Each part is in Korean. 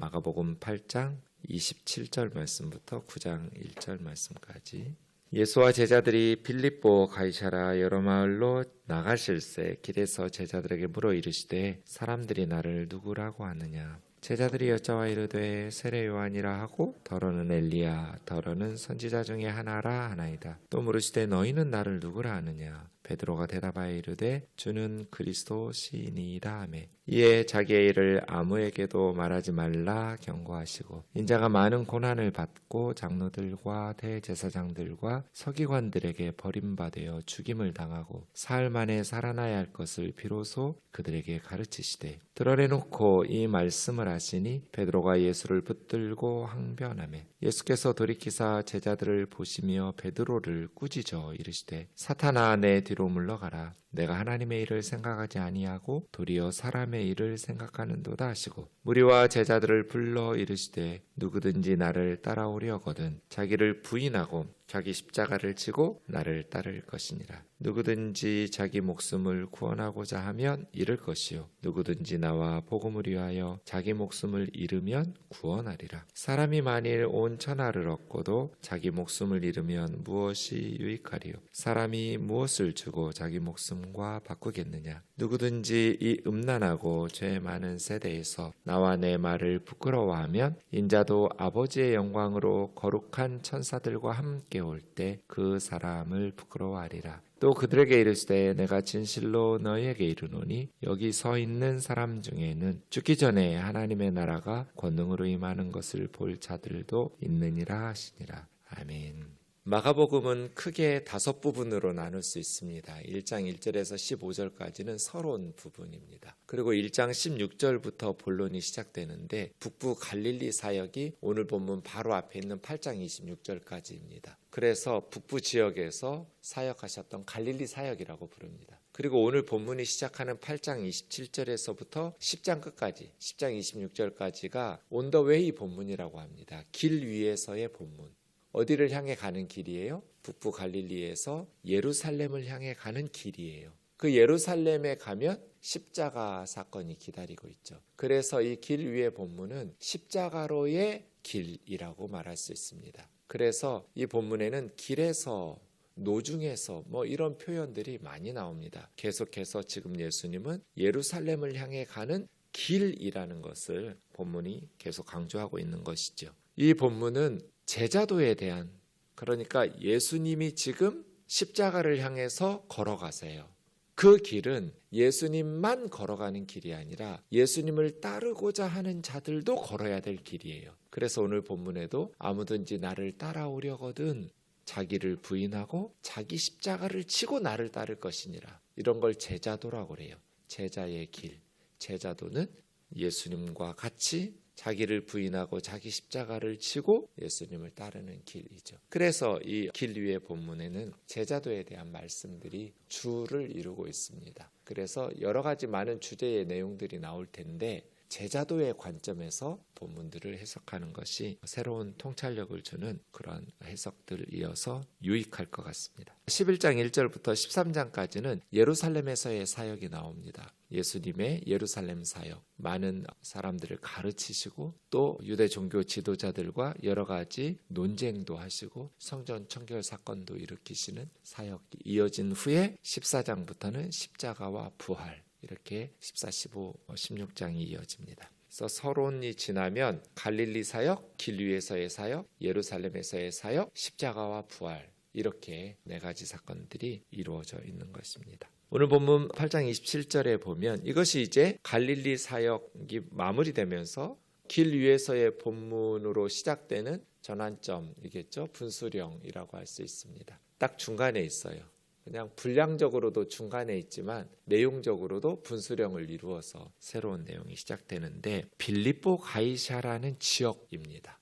마가복음 8장 27절 말씀부터 9장 1절 말씀까지. 예수와 제자들이 빌립보 가이사라 여러 마을로 나가실새 길에서 제자들에게 물어 이르시되 사람들이 나를 누구라고 하느냐. 제자들이 여짜와 이르되 세례 요한이라 하고 더러는 엘리야 더러는 선지자 중에 하나라 하나이다. 또 물으시되 너희는 나를 누구라 하느냐. 베드로가 대답하여 이르되 주는 그리스도 시인이다 하매 이에 자기의 일을 아무에게도 말하지 말라 경고하시고 인자가 많은 고난을 받고 장로들과 대제사장들과 서기관들에게 버림받아 죽임을 당하고 사흘 만에 살아나야 할 것을 비로소 그들에게 가르치시되 드러내놓고 이 말씀을 하시니 베드로가 예수를 붙들고 항변하매 예수께서 돌이키사 제자들을 보시며 베드로를 꾸짖어 이르시되 사탄아 내 뒤로 물러가라. 내가 하나님의 일을 생각하지 아니하고 도리어 사람의 일을 생각하는도다 하시고 무리와 제자들을 불러 이르시되 누구든지 나를 따라오려거든 자기를 부인하고 자기 십자가를 지고 나를 따를 것이니라. 누구든지 자기 목숨을 구원하고자 하면 잃을 것이요 누구든지 나와 복음을 위하여 자기 목숨을 잃으면 구원하리라. 사람이 만일 온 천하를 얻고도 자기 목숨을 잃으면 무엇이 유익하리요. 사람이 무엇을 주고 자기 목숨과 바꾸겠느냐. 누구든지 이 음란하고 죄 많은 세대에서 나와 내 말을 부끄러워하면 인자도 아버지의 영광으로 거룩한 천사들과 함께 올 때 그 사람을 부끄러워하리라. 또 그들에게 이르시되 내가 진실로 너희에게 이르노니 여기 서 있는 사람 중에는 죽기 전에 하나님의 나라가 권능으로 임하는 것을 볼 자들도 있느니라 하시니라. 아멘. 마가복음은 크게 5부분으로 나눌 수 있습니다. 1장 1절에서 15절까지는 서론 부분입니다. 그리고 1장 16절부터 본론이 시작되는데 북부 갈릴리 사역이 오늘 본문 바로 앞에 있는 8장 26절까지입니다. 그래서 북부 지역에서 사역하셨던 갈릴리 사역이라고 부릅니다. 그리고 오늘 본문이 시작하는 8장 27절에서부터 10장 끝까지 10장 26절까지가 온 더 웨이 본문이라고 합니다. 길 위에서의 본문. 어디를 향해 가는 길이에요? 북부 갈릴리에서 예루살렘을 향해 가는 길이에요. 그 예루살렘에 가면 십자가 사건이 기다리고 있죠. 그래서 이 길 위의 본문은 십자가로의 길이라고 말할 수 있습니다. 그래서 이 본문에는 길에서 노중에서 이런 표현들이 많이 나옵니다. 계속해서 지금 예수님은 예루살렘을 향해 가는 길이라는 것을 본문이 계속 강조하고 있는 것이죠. 이 본문은 제자도에 대한, 그러니까 예수님이 지금 십자가를 향해서 걸어가세요. 그 길은 예수님만 걸어가는 길이 아니라 예수님을 따르고자 하는 자들도 걸어야 될 길이에요. 그래서 오늘 본문에도 아무든지 나를 따라오려거든 자기를 부인하고 자기 십자가를 지고 나를 따를 것이니라. 이런 걸 제자도라고 그래요. 제자의 길. 제자도는 예수님과 같이 자기를 부인하고 자기 십자가를 지고 예수님을 따르는 길이죠. 그래서 이 길 위의 본문에는 제자도에 대한 말씀들이 주를 이루고 있습니다. 그래서 여러 가지 많은 주제의 내용들이 나올 텐데 제자도의 관점에서 본문들을 해석하는 것이 새로운 통찰력을 주는 그런 해석들이어서 유익할 것 같습니다. 11장 1절부터 13장까지는 예루살렘에서의 사역이 나옵니다. 예수님의 예루살렘 사역, 많은 사람들을 가르치시고 또 유대 종교 지도자들과 여러 가지 논쟁도 하시고 성전 청결 사건도 일으키시는 사역이 이어진 후에 14장부터는 십자가와 부활, 이렇게 14, 15, 16장이 이어집니다. 그래서 서론이 지나면 갈릴리 사역, 길 위에서의 사역, 예루살렘에서의 사역, 십자가와 부활, 이렇게 4가지 사건들이 이루어져 있는 것입니다. 오늘 본문 8장 27절에 보면 이것이 이제 갈릴리 사역이 마무리되면서 길 위에서의 본문으로 시작되는 전환점이겠죠. 분수령이라고 할 수 있습니다. 딱 중간에 있어요. 그냥 분량적으로도 중간에 있지만 내용적으로도 분수령을 이루어서 새로운 내용이 시작되는데 빌립보 가이사라는 지역입니다.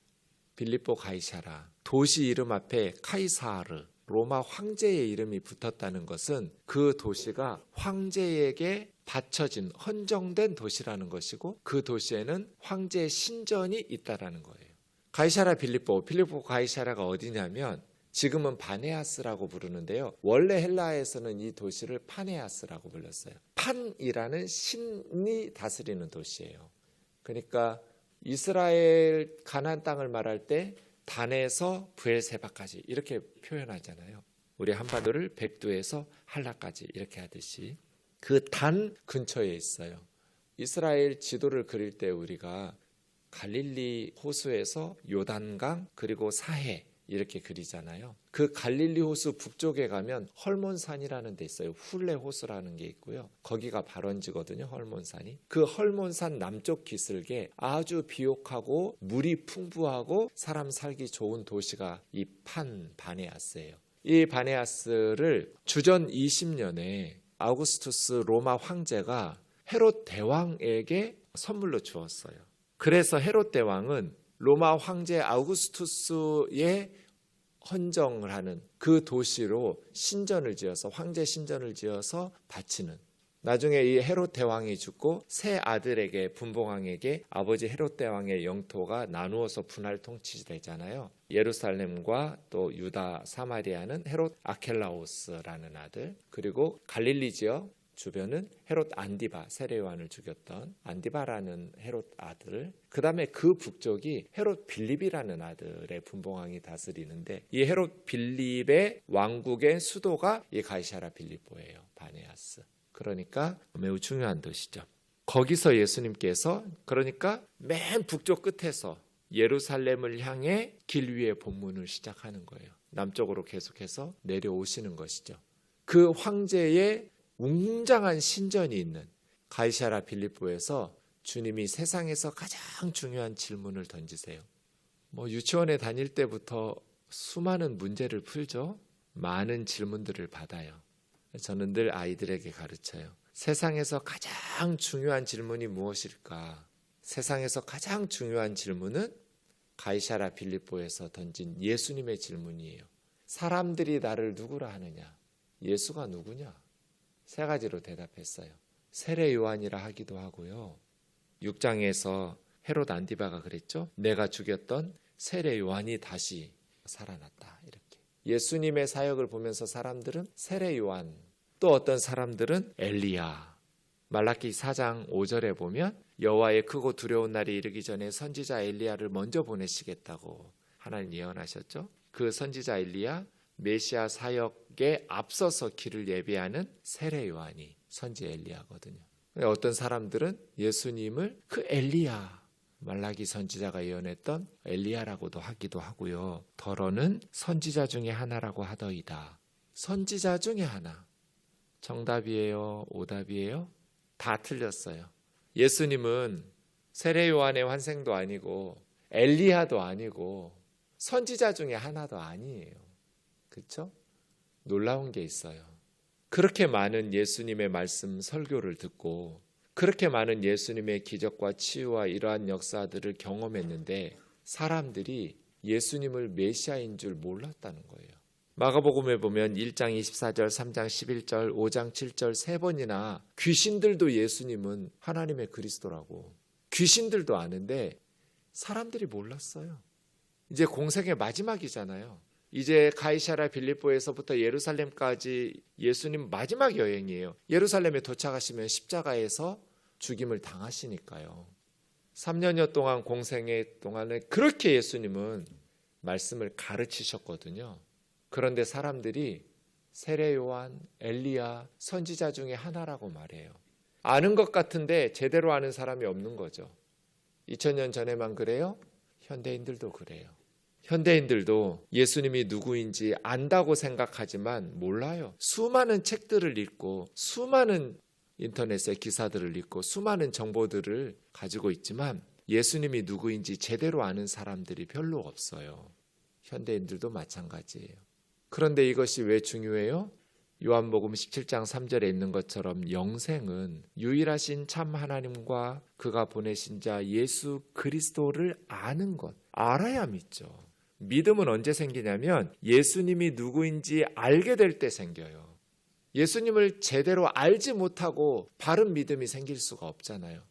빌립보 가이사라. 도시 이름 앞에 카이사르, 로마 황제의 이름이 붙었다는 것은 그 도시가 황제에게 바쳐진, 헌정된 도시라는 것이고 그 도시에는 황제의 신전이 있다라는 거예요. 가이사라 빌립보 가이사라가 어디냐면 지금은 바네아스라고 부르는데요. 원래 헬라에서는 이 도시를 파네아스라고 불렀어요. 판이라는 신이 다스리는 도시예요. 그러니까 이스라엘 가나안 땅을 말할 때 단에서 브엘세바까지 이렇게 표현하잖아요. 우리 한반도를 백두에서 할라까지 이렇게 하듯이 그 단 근처에 있어요. 이스라엘 지도를 그릴 때 우리가 갈릴리 호수에서 요단강 그리고 사해 이렇게 그리잖아요. 그 갈릴리 호수 북쪽에 가면 헐몬산이라는 데 있어요. 훌레 호수라는 게 있고요. 거기가 발원지거든요. 헐몬산이. 그 헐몬산 남쪽 기슭에 아주 비옥하고 물이 풍부하고 사람 살기 좋은 도시가 이 바네아스예요. 이 바네아스를 주전 20년에 아우구스투스 로마 황제가 헤롯 대왕에게 선물로 주었어요. 그래서 헤롯 대왕은 로마 황제 아우구스투스의 헌정을 하는 그 도시로 신전을 지어서 황제 신전을 지어서 바치는, 나중에 이 헤롯 대왕이 죽고 세 아들에게 분봉왕에게 아버지 헤롯 대왕의 영토가 나누어서 분할 통치되잖아요. 예루살렘과 또 유다 사마리아는 헤롯 아켈라오스라는 아들, 그리고 갈릴리 지역 주변은 헤롯 안디바, 세례요한을 죽였던 안디바라는 헤롯 아들, 그 다음에 그 북쪽이 헤롯 빌립이라는 아들의 분봉왕이 다스리는데 이 헤롯 빌립의 왕국의 수도가 이 가이사랴 빌립보예요. 바네아스. 그러니까 매우 중요한 도시죠. 거기서 예수님께서 그러니까 맨 북쪽 끝에서 예루살렘을 향해 길 위에 본문을 시작하는 거예요. 남쪽으로 계속해서 내려오시는 것이죠. 그 황제의 웅장한 신전이 있는 가이사랴 빌립보에서 주님이 세상에서 가장 중요한 질문을 던지세요. 유치원에 다닐 때부터 수많은 문제를 풀죠. 많은 질문들을 받아요. 저는 늘 아이들에게 가르쳐요. 세상에서 가장 중요한 질문이 무엇일까? 세상에서 가장 중요한 질문은 가이사랴 빌립보에서 던진 예수님의 질문이에요. 사람들이 나를 누구라 하느냐? 예수가 누구냐? 세 가지로 대답했어요. 세례 요한이라 하기도 하고요. 6장에서 헤롯 안디바가 그랬죠. 내가 죽였던 세례 요한이 다시 살아났다. 이렇게. 예수님의 사역을 보면서 사람들은 세례 요한, 또 어떤 사람들은 엘리야. 말라기 4장 5절에 보면 여호와의 크고 두려운 날이 이르기 전에 선지자 엘리야를 먼저 보내시겠다고 하나님 예언하셨죠. 그 선지자 엘리야, 메시아 사역에 앞서서 길을 예비하는 세례 요한이 선지 엘리야거든요. 어떤 사람들은 예수님을 그 엘리야, 말라기 선지자가 예언했던 엘리야라고도 하기도 하고요. 더러는 선지자 중에 하나라고 하더이다. 선지자 중에 하나. 정답이에요? 오답이에요? 다 틀렸어요. 예수님은 세례 요한의 환생도 아니고 엘리야도 아니고 선지자 중에 하나도 아니에요. 그렇죠? 놀라운 게 있어요. 그렇게 많은 예수님의 말씀 설교를 듣고 그렇게 많은 예수님의 기적과 치유와 이러한 역사들을 경험했는데 사람들이 예수님을 메시아인 줄 몰랐다는 거예요. 마가복음에 보면 1장 24절, 3장 11절, 5장 7절 세 번이나 귀신들도 예수님은 하나님의 그리스도라고 귀신들도 아는데 사람들이 몰랐어요. 이제 공생의 마지막이잖아요. 이제 가이사랴 빌립보에서부터 예루살렘까지 예수님 마지막 여행이에요. 예루살렘에 도착하시면 십자가에서 죽임을 당하시니까요. 3년여 동안 공생의 동안에 그렇게 예수님은 말씀을 가르치셨거든요. 그런데 사람들이 세례 요한, 엘리야, 선지자 중에 하나라고 말해요. 아는 것 같은데 제대로 아는 사람이 없는 거죠. 2000년 전에만 그래요? 현대인들도 그래요. 현대인들도 예수님이 누구인지 안다고 생각하지만 몰라요. 수많은 책들을 읽고 수많은 인터넷의 기사들을 읽고 수많은 정보들을 가지고 있지만 예수님이 누구인지 제대로 아는 사람들이 별로 없어요. 현대인들도 마찬가지예요. 그런데 이것이 왜 중요해요? 요한복음 17장 3절에 있는 것처럼 영생은 유일하신 참 하나님과 그가 보내신 자 예수 그리스도를 아는 것, 알아야 믿죠. 믿음은 언제 생기냐면 예수님이 누구인지 알게 될 때 생겨요. 예수님을 제대로 알지 못하고 바른 믿음이 생길 수가 없잖아요.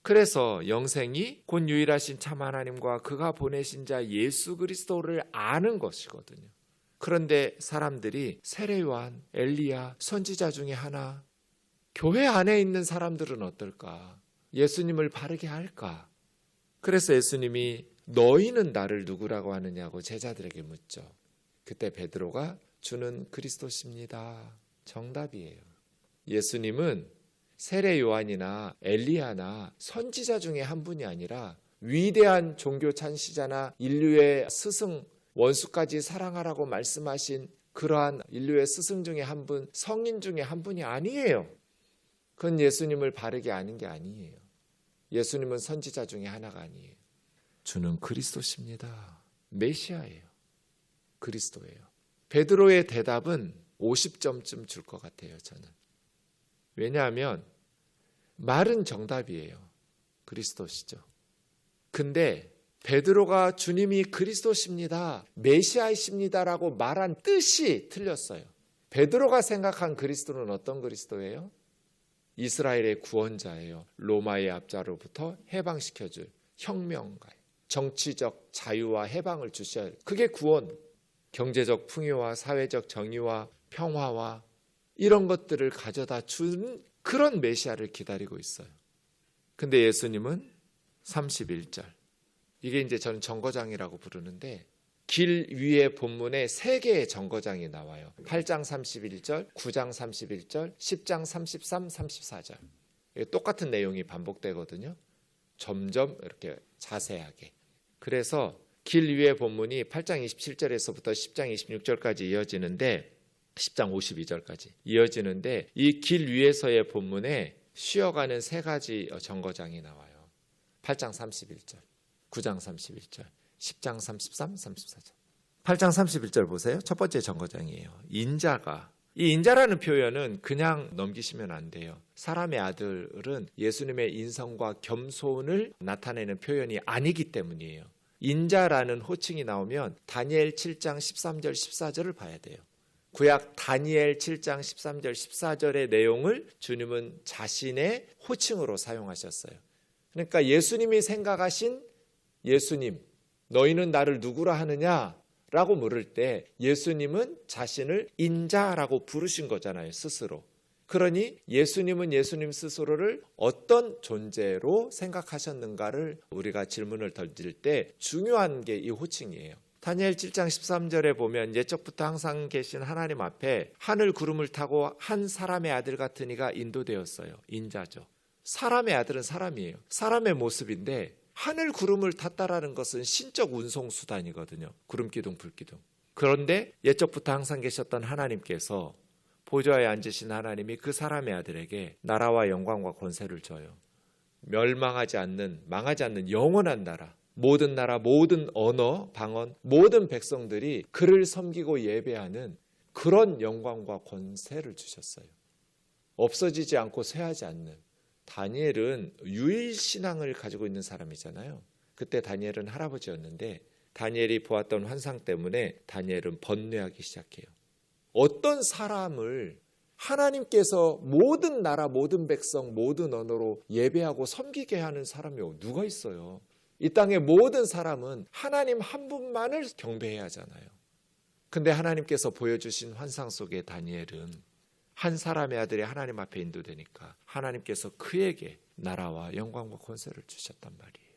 그래서 영생이 곧 유일하신 참 하나님과 그가 보내신 자 예수 그리스도를 아는 것이거든요. 그런데 사람들이 세례 요한, 엘리야, 선지자 중에 하나, 교회 안에 있는 사람들은 어떨까? 예수님을 바르게 할까? 그래서 예수님이 너희는 나를 누구라고 하느냐고 제자들에게 묻죠. 그때 베드로가 주는 그리스도십니다. 정답이에요. 예수님은 세례 요한이나 엘리야나 선지자 중에 한 분이 아니라 위대한 종교 찬시자나 인류의 스승 원수까지 사랑하라고 말씀하신 그러한 인류의 스승 중에 한 분, 성인 중에 한 분이 아니에요. 그건 예수님을 바르게 아는 게 아니에요. 예수님은 선지자 중에 하나가 아니에요. 주는 그리스도십니다. 메시아예요. 그리스도예요. 베드로의 대답은 50점쯤 줄 것 같아요, 저는. 왜냐하면 말은 정답이에요. 그리스도시죠. 근데 베드로가 주님이 그리스도십니다, 메시아이십니다라고 말한 뜻이 틀렸어요. 베드로가 생각한 그리스도는 어떤 그리스도예요? 이스라엘의 구원자예요. 로마의 압제로부터 해방시켜줄 혁명가예요. 정치적 자유와 해방을 주셔야 해요. 그게 구원. 경제적 풍요와 사회적 정의와 평화와 이런 것들을 가져다 준 그런 메시아를 기다리고 있어요. 근데 예수님은 31절, 이게 이제 저는 정거장이라고 부르는데 길 위에 본문에 3개의 정거장이 나와요. 8장 31절, 9장 31절, 10장 33, 34절. 똑같은 내용이 반복되거든요. 점점 이렇게 자세하게. 그래서 길 위에 본문이 8장 27절에서부터 10장 26절까지 이어지는데 10장 52절까지 이어지는데 이 길 위에서의 본문에 쉬어가는 3가지 정거장이 나와요. 8장 31절, 9장 31절, 10장 33, 34절. 8장 31절 보세요. 첫 번째 정거장이에요. 인자가. 이 인자라는 표현은 그냥 넘기시면 안 돼요. 사람의 아들은 예수님의 인성과 겸손을 나타내는 표현이 아니기 때문이에요. 인자라는 호칭이 나오면 다니엘 7장 13절 14절을 봐야 돼요. 구약 다니엘 7장 13절 14절의 내용을 주님은 자신의 호칭으로 사용하셨어요. 그러니까 예수님이 생각하신 예수님, 너희는 나를 누구라 하느냐? 라고 물을 때 예수님은 자신을 인자라고 부르신 거잖아요, 스스로. 그러니 예수님은 예수님 스스로를 어떤 존재로 생각하셨는가를 우리가 질문을 던질 때 중요한 게 이 호칭이에요. 다니엘 7장 13절에 보면 옛적부터 항상 계신 하나님 앞에 하늘 구름을 타고 한 사람의 아들 같은 이가 인도되었어요. 인자죠. 사람의 아들은 사람이에요. 사람의 모습인데 하늘 구름을 탔다라는 것은 신적 운송 수단이거든요. 구름기둥, 불기둥. 그런데 옛적부터 항상 계셨던 하나님께서 보좌에 앉으신 하나님이 그 사람의 아들에게 나라와 영광과 권세를 줘요. 멸망하지 않는, 망하지 않는 영원한 나라, 모든 나라, 모든 언어, 방언, 모든 백성들이 그를 섬기고 예배하는 그런 영광과 권세를 주셨어요. 없어지지 않고 쇠하지 않는. 다니엘은 유일신앙을 가지고 있는 사람이잖아요. 그때 다니엘은 할아버지였는데 다니엘이 보았던 환상 때문에 다니엘은 번뇌하기 시작해요. 어떤 사람을 하나님께서 모든 나라, 모든 백성, 모든 언어로 예배하고 섬기게 하는 사람이 누가 있어요? 이 땅의 모든 사람은 하나님 한 분만을 경배해야 하잖아요. 근데 하나님께서 보여주신 환상 속에 다니엘은 한 사람의 아들이 하나님 앞에 인도되니까 하나님께서 그에게 나라와 영광과 권세를 주셨단 말이에요.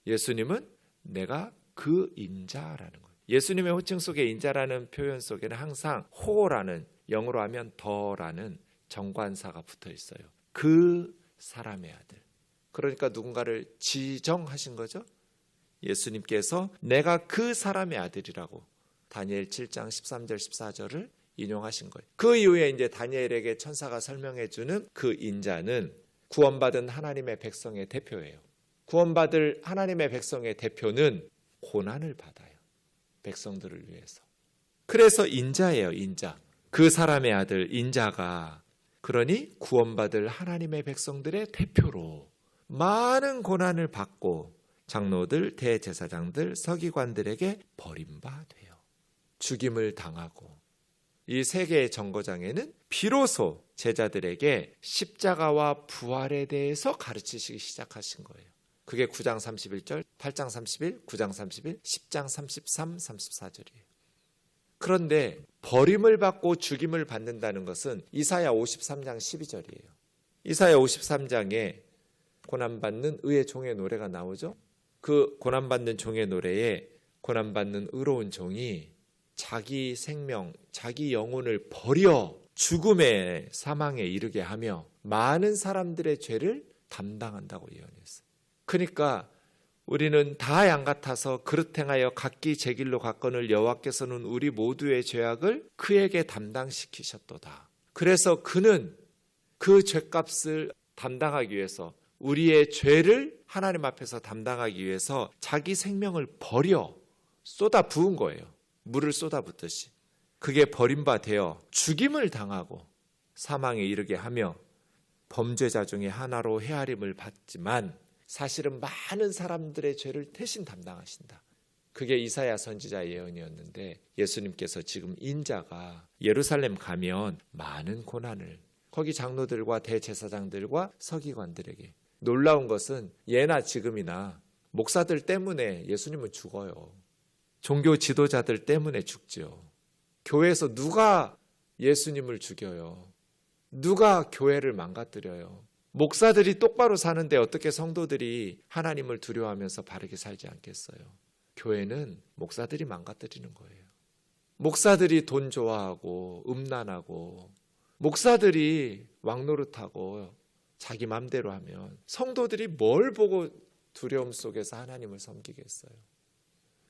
예수님은 내가 그 인자라는 거예요. 예수님의 호칭 속에 인자라는 표현 속에는 항상 호라는, 영어로 하면 더라는 정관사가 붙어 있어요. 그 사람의 아들. 그러니까 누군가를 지정하신 거죠. 예수님께서 내가 그 사람의 아들이라고 다니엘 7장 13절 14절을 인용하신 거예요. 그 이후에 이제 다니엘에게 천사가 설명해 주는 그 인자는 구원받은 하나님의 백성의 대표예요. 구원받을 하나님의 백성의 대표는 고난을 받아요. 백성들을 위해서. 그래서 인자예요, 인자. 그 사람의 아들 인자가, 그러니 구원받을 하나님의 백성들의 대표로 많은 고난을 받고 장로들, 대제사장들, 서기관들에게 버림받아요. 죽임을 당하고 이 세계의 정거장에는 비로소 제자들에게 십자가와 부활에 대해서 가르치시기 시작하신 거예요. 그게 9장 31절, 8장 31, 9장 31, 10장 33, 34절이에요. 그런데 버림을 받고 죽임을 받는다는 것은 이사야 53장 12절이에요. 이사야 53장에 고난받는 의의 종의 노래가 나오죠. 그 고난받는 종의 노래에 고난받는 의로운 종이 자기 생명, 자기 영혼을 버려 죽음의 사망에 이르게 하며 많은 사람들의 죄를 담당한다고 예언했어요. 그러니까 우리는 다 양 같아서 그릇 행하여 각기 제 길로 갔거늘 여호와께서는 우리 모두의 죄악을 그에게 담당시키셨도다. 그래서 그는 그 죄값을 담당하기 위해서, 우리의 죄를 하나님 앞에서 담당하기 위해서 자기 생명을 버려 쏟아 부은 거예요. 물을 쏟아 붓듯이. 그게 버림바 되어 죽임을 당하고 사망에 이르게 하며 범죄자 중에 하나로 헤아림을 받지만 사실은 많은 사람들의 죄를 대신 담당하신다. 그게 이사야 선지자 예언이었는데, 예수님께서 지금 인자가 예루살렘 가면 많은 고난을, 거기 장로들과 대제사장들과 서기관들에게, 놀라운 것은 예나 지금이나 목사들 때문에 예수님은 죽어요. 종교 지도자들 때문에 죽죠. 교회에서 누가 예수님을 죽여요? 누가 교회를 망가뜨려요? 목사들이 똑바로 사는데 어떻게 성도들이 하나님을 두려워하면서 바르게 살지 않겠어요? 교회는 목사들이 망가뜨리는 거예요. 목사들이 돈 좋아하고 음란하고, 목사들이 왕노릇하고 자기 맘대로 하면 성도들이 뭘 보고 두려움 속에서 하나님을 섬기겠어요?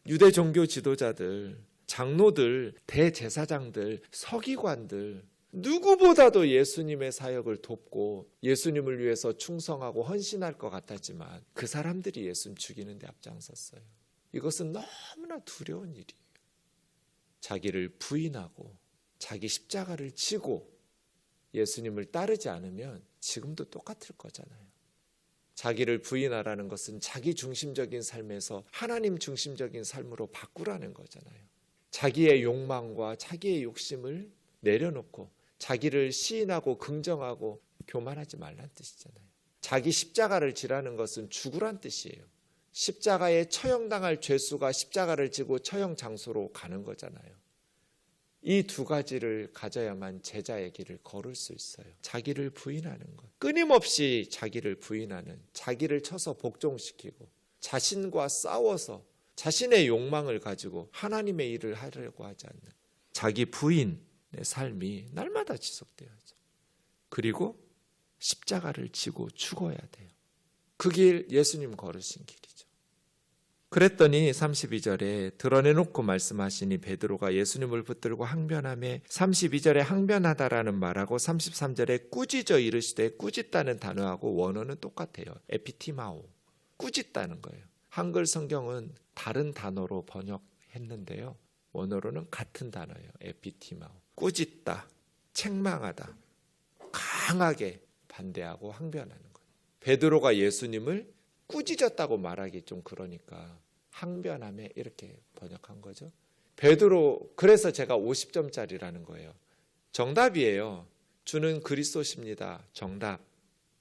유대 종교 지도자들, 장로들, 대제사장들, 서기관들, 누구보다도 예수님의 사역을 돕고 예수님을 위해서 충성하고 헌신할 것 같았지만 그 사람들이 예수님 죽이는 데 앞장섰어요. 이것은 너무나 두려운 일이에요. 자기를 부인하고 자기 십자가를 지고 예수님을 따르지 않으면 지금도 똑같을 거잖아요. 자기를 부인하라는 것은 자기 중심적인 삶에서 하나님 중심적인 삶으로 바꾸라는 거잖아요. 자기의 욕망과 자기의 욕심을 내려놓고 자기를 시인하고 긍정하고 교만하지 말란 뜻이잖아요. 자기 십자가를 지라는 것은 죽으란 뜻이에요. 십자가에 처형당할 죄수가 십자가를 지고 처형 장소로 가는 거잖아요. 이 두 가지를 가져야만 제자의 길을 걸을 수 있어요. 자기를 부인하는 것, 끊임없이 자기를 부인하는, 자기를 쳐서 복종시키고 자신과 싸워서 자신의 욕망을 가지고 하나님의 일을 하려고 하지 않는 자기 부인의 삶이 날마다 지속돼야죠. 그리고 십자가를 지고 죽어야 돼요. 그 길 예수님 걸으신 길이죠. 그랬더니 32절에 드러내놓고 말씀하시니 베드로가 예수님을 붙들고 항변하며, 32절에 항변하다라는 말하고 33절에 꾸짖어 이르시되, 꾸짖다는 단어하고 원어는 똑같아요. 에피티마오, 꾸짖다는 거예요. 한글 성경은 다른 단어로 번역했는데요, 원어로는 같은 단어예요. 에피티마오, 꾸짖다, 책망하다, 강하게 반대하고 항변하는 거예요. 베드로가 예수님을 꾸짖었다고 말하기 좀 그러니까 항변하며 이렇게 번역한 거죠. 베드로, 그래서 제가 50점짜리라는 거예요. 정답이에요. 주는 그리스도십니다. 정답.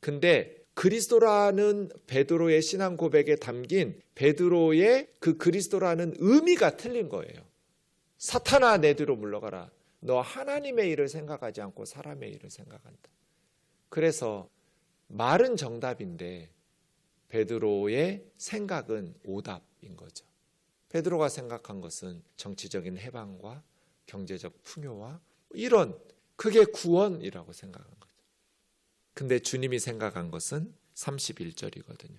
근데 그리스도라는 베드로의 신앙 고백에 담긴 베드로의 그 그리스도라는 의미가 틀린 거예요. 사탄아 내 뒤로 물러가라. 너 하나님의 일을 생각하지 않고 사람의 일을 생각한다. 그래서 말은 정답인데 베드로의 생각은 오답인 거죠. 베드로가 생각한 것은 정치적인 해방과 경제적 풍요와 이런, 그게 구원이라고 생각한 거죠. 근데 주님이 생각한 것은 31절이거든요.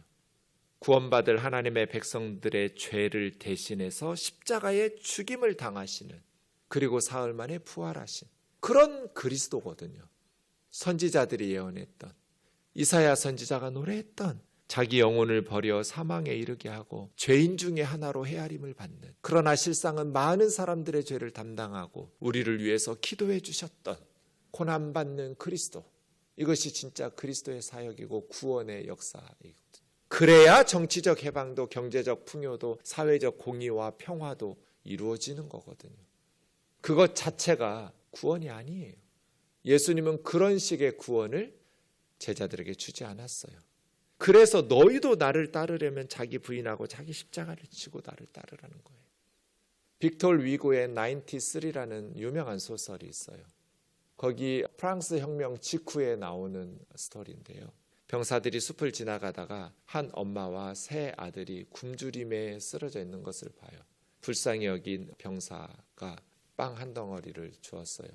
구원받을 하나님의 백성들의 죄를 대신해서 십자가에 죽임을 당하시는, 그리고 사흘 만에 부활하신 그런 그리스도거든요. 선지자들이 예언했던, 이사야 선지자가 노래했던, 자기 영혼을 버려 사망에 이르게 하고 죄인 중에 하나로 헤아림을 받는, 그러나 실상은 많은 사람들의 죄를 담당하고 우리를 위해서 기도해 주셨던 고난받는 그리스도, 이것이 진짜 그리스도의 사역이고 구원의 역사이거든요. 그래야 정치적 해방도 경제적 풍요도 사회적 공의와 평화도 이루어지는 거거든요. 그것 자체가 구원이 아니에요. 예수님은 그런 식의 구원을 제자들에게 주지 않았어요. 그래서 너희도 나를 따르려면 자기 부인하고 자기 십자가를 지고 나를 따르라는 거예요. 빅톨 위고의 93라는 유명한 소설이 있어요. 거기 프랑스 혁명 직후에 나오는 스토리인데요. 병사들이 숲을 지나가다가 한 엄마와 세 아들이 굶주림에 쓰러져 있는 것을 봐요. 불쌍히 여긴 병사가 빵 한 덩어리를 주었어요.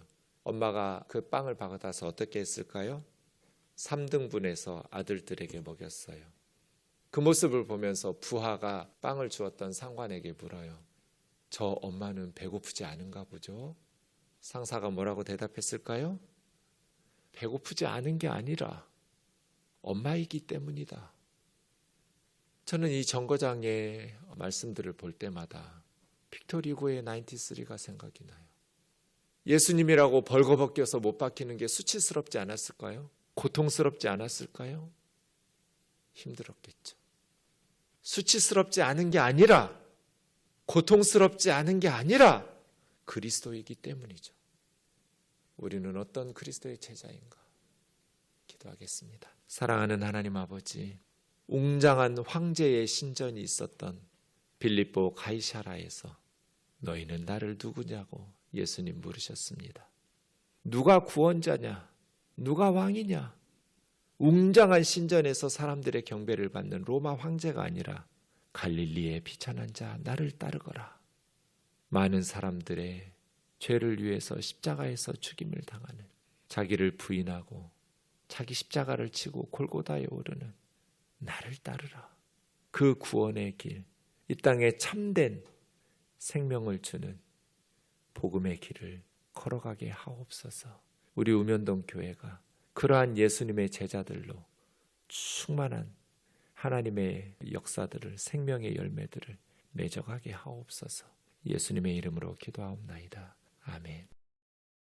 엄마가 그 빵을 받아서 어떻게 했을까요? 3등분해서 아들들에게 먹였어요. 그 모습을 보면서 부하가 빵을 주었던 상관에게 물어요. 저 엄마는 배고프지 않은가 보죠? 상사가 뭐라고 대답했을까요? 배고프지 않은 게 아니라 엄마이기 때문이다. 저는 이 정거장의 말씀들을 볼 때마다 빅토리 후고의 93가 생각이 나요. 예수님이라고 벌거벗겨서 못 박히는 게 수치스럽지 않았을까요? 고통스럽지 않았을까요? 힘들었겠죠. 수치스럽지 않은 게 아니라, 고통스럽지 않은 게 아니라 그리스도이기 때문이죠. 우리는 어떤 그리스도의 제자인가? 기도하겠습니다. 사랑하는 하나님 아버지, 웅장한 황제의 신전이 있었던 빌립보 가이사라에서 너희는 나를 누구냐고 예수님 물으셨습니다. 누가 구원자냐? 누가 왕이냐? 웅장한 신전에서 사람들의 경배를 받는 로마 황제가 아니라 갈릴리의 비천한 자 나를 따르거라. 많은 사람들의 죄를 위해서 십자가에서 죽임을 당하는, 자기를 부인하고 자기 십자가를 치고 골고다에 오르는 나를 따르라. 그 구원의 길, 이 땅에 참된 생명을 주는 복음의 길을 걸어가게 하옵소서. 우리 우면동 교회가 그러한 예수님의 제자들로 충만한 하나님의 역사들을, 생명의 열매들을 맺어가게 하옵소서. 예수님의 이름으로 기도하옵나이다. 아멘.